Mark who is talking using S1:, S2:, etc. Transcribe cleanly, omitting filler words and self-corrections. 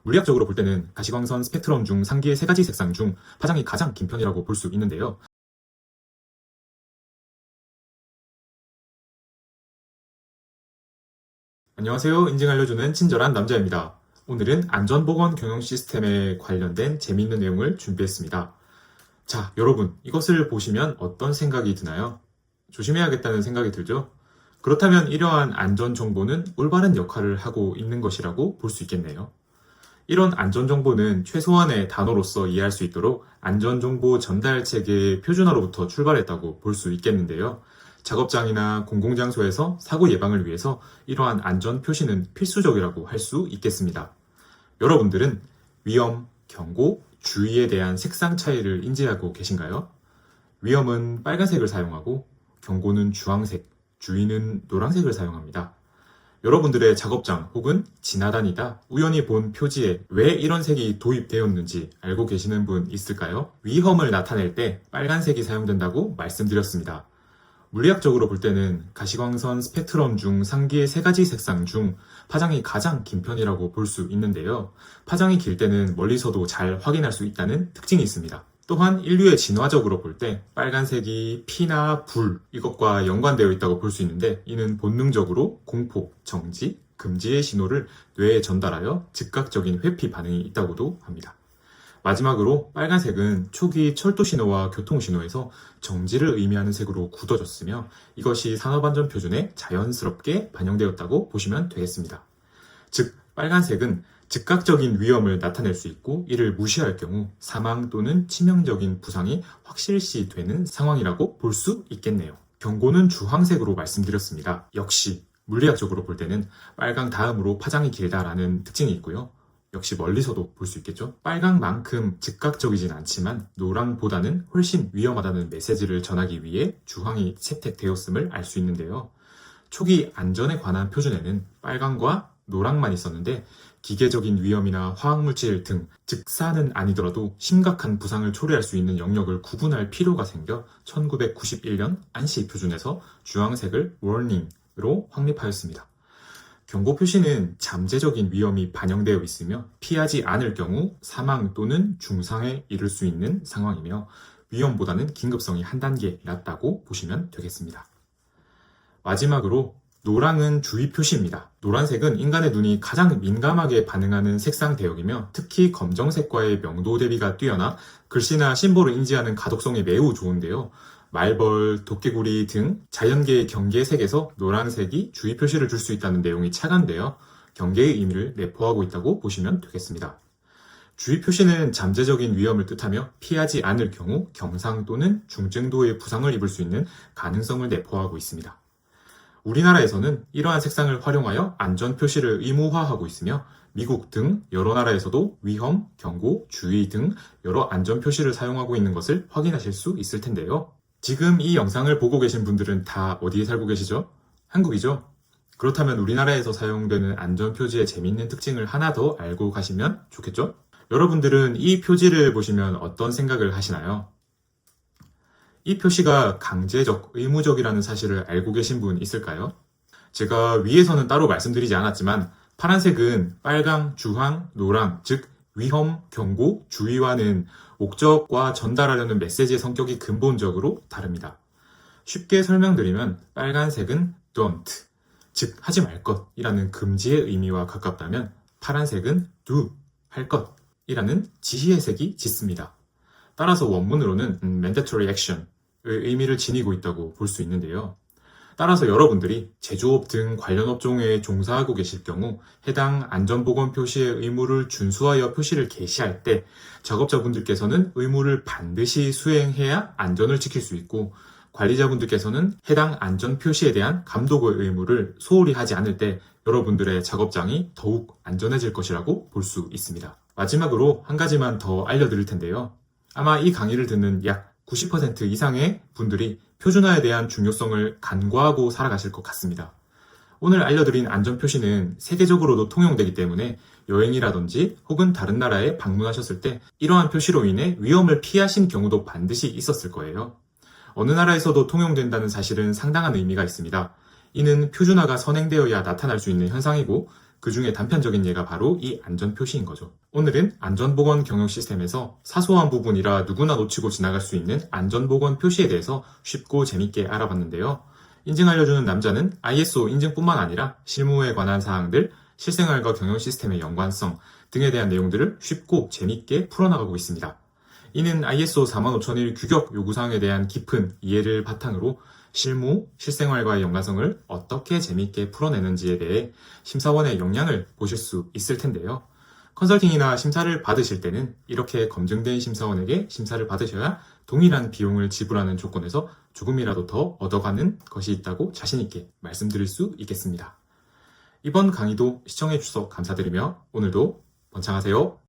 S1: 물리학적으로 볼 때는 가시광선 스펙트럼 중 상기의 세 가지 색상 중 파장이 가장 긴 편이라고 볼 수 있는데요. 안녕하세요. 인증 알려주는 친절한 남자입니다. 오늘은 안전보건 경영 시스템에 관련된 재미있는 내용을 준비했습니다. 자, 여러분, 이것을 보시면 어떤 생각이 드나요? 조심해야겠다는 생각이 들죠? 그렇다면 이러한 안전 정보는 올바른 역할을 하고 있는 것이라고 볼 수 있겠네요. 이런 안전 정보는 최소한의 단어로서 이해할 수 있도록 안전 정보 전달 체계의 표준화로부터 출발했다고 볼 수 있겠는데요. 작업장이나 공공장소에서 사고 예방을 위해서 이러한 안전 표시는 필수적이라고 할 수 있겠습니다. 여러분들은 위험, 경고, 주의에 대한 색상 차이를 인지하고 계신가요? 위험은 빨간색을 사용하고 경고는 주황색, 주의는 노란색을 사용합니다. 여러분들의 작업장 혹은 지나다니다 우연히 본 표지에 왜 이런 색이 도입되었는지 알고 계시는 분 있을까요? 위험을 나타낼 때 빨간색이 사용된다고 말씀드렸습니다. 물리학적으로 볼 때는 가시광선 스펙트럼 중 상기의 세 가지 색상 중 파장이 가장 긴 편이라고 볼 수 있는데요. 파장이 길 때는 멀리서도 잘 확인할 수 있다는 특징이 있습니다. 또한 인류의 진화적으로 볼 때 빨간색이 피나 불 이것과 연관되어 있다고 볼 수 있는데 이는 본능적으로 공포, 정지, 금지의 신호를 뇌에 전달하여 즉각적인 회피 반응이 있다고도 합니다. 마지막으로 빨간색은 초기 철도 신호와 교통 신호에서 정지를 의미하는 색으로 굳어졌으며 이것이 산업안전표준에 자연스럽게 반영되었다고 보시면 되겠습니다. 즉, 빨간색은 즉각적인 위험을 나타낼 수 있고 이를 무시할 경우 사망 또는 치명적인 부상이 확실시 되는 상황이라고 볼 수 있겠네요. 경고는 주황색으로 말씀드렸습니다. 역시 물리학적으로 볼 때는 빨강 다음으로 파장이 길다라는 특징이 있고요. 역시 멀리서도 볼 수 있겠죠. 빨강만큼 즉각적이진 않지만 노랑보다는 훨씬 위험하다는 메시지를 전하기 위해 주황이 채택되었음을 알 수 있는데요. 초기 안전에 관한 표준에는 빨강과 노랑만 있었는데 기계적인 위험이나 화학물질 등 즉사는 아니더라도 심각한 부상을 초래할 수 있는 영역을 구분할 필요가 생겨 1991년 안시 표준에서 주황색을 warning으로 확립하였습니다. 경고 표시는 잠재적인 위험이 반영되어 있으며 피하지 않을 경우 사망 또는 중상에 이를 수 있는 상황이며 위험보다는 긴급성이 한 단계 낮다고 보시면 되겠습니다. 마지막으로 노랑은 주의 표시입니다. 노란색은 인간의 눈이 가장 민감하게 반응하는 색상 대역이며 특히 검정색과의 명도 대비가 뛰어나 글씨나 심볼을 인지하는 가독성이 매우 좋은데요. 말벌, 도깨구리 등 자연계의 경계의 색에서 노란색이 주의 표시를 줄 수 있다는 내용이 착안되어 경계의 의미를 내포하고 있다고 보시면 되겠습니다. 주의 표시는 잠재적인 위험을 뜻하며 피하지 않을 경우 경상 또는 중증도의 부상을 입을 수 있는 가능성을 내포하고 있습니다. 우리나라에서는 이러한 색상을 활용하여 안전 표시를 의무화하고 있으며 미국 등 여러 나라에서도 위험, 경고, 주의 등 여러 안전 표시를 사용하고 있는 것을 확인하실 수 있을 텐데요. 지금 이 영상을 보고 계신 분들은 다 어디에 살고 계시죠? 한국이죠? 그렇다면 우리나라에서 사용되는 안전 표지의 재미있는 특징을 하나 더 알고 가시면 좋겠죠? 여러분들은 이 표지를 보시면 어떤 생각을 하시나요? 이 표시가 강제적, 의무적이라는 사실을 알고 계신 분 있을까요? 제가 위에서는 따로 말씀드리지 않았지만 파란색은 빨강, 주황, 노랑, 즉 위험, 경고, 주의와는 목적과 전달하려는 메시지의 성격이 근본적으로 다릅니다. 쉽게 설명드리면 빨간색은 don't, 즉 하지 말 것이라는 금지의 의미와 가깝다면 파란색은 do, 할 것이라는 지시의 색이 짙습니다. 따라서 원문으로는 mandatory action의 의미를 지니고 있다고 볼 수 있는데요. 따라서 여러분들이 제조업 등 관련 업종에 종사하고 계실 경우 해당 안전보건 표시의 의무를 준수하여 표시를 게시할 때 작업자분들께서는 의무를 반드시 수행해야 안전을 지킬 수 있고 관리자분들께서는 해당 안전 표시에 대한 감독의 의무를 소홀히 하지 않을 때 여러분들의 작업장이 더욱 안전해질 것이라고 볼 수 있습니다. 마지막으로 한 가지만 더 알려드릴 텐데요. 아마 이 강의를 듣는 약 90% 이상의 분들이 표준화에 대한 중요성을 간과하고 살아가실 것 같습니다. 오늘 알려드린 안전표시는 세계적으로도 통용되기 때문에 여행이라든지 혹은 다른 나라에 방문하셨을 때 이러한 표시로 인해 위험을 피하신 경우도 반드시 있었을 거예요. 어느 나라에서도 통용된다는 사실은 상당한 의미가 있습니다. 이는 표준화가 선행되어야 나타날 수 있는 현상이고 그 중에 단편적인 예가 바로 이 안전표시인 거죠. 오늘은 안전보건 경영 시스템에서 사소한 부분이라 누구나 놓치고 지나갈 수 있는 안전보건 표시에 대해서 쉽고 재밌게 알아봤는데요. 인증 알려주는 남자는 ISO 인증뿐만 아니라 실무에 관한 사항들, 실생활과 경영 시스템의 연관성 등에 대한 내용들을 쉽고 재밌게 풀어나가고 있습니다. 이는 ISO 45001 규격 요구사항에 대한 깊은 이해를 바탕으로 실무, 실생활과의 연관성을 어떻게 재밌게 풀어내는지에 대해 심사원의 역량을 보실 수 있을 텐데요. 컨설팅이나 심사를 받으실 때는 이렇게 검증된 심사원에게 심사를 받으셔야 동일한 비용을 지불하는 조건에서 조금이라도 더 얻어가는 것이 있다고 자신있게 말씀드릴 수 있겠습니다. 이번 강의도 시청해주셔서 감사드리며 오늘도 번창하세요.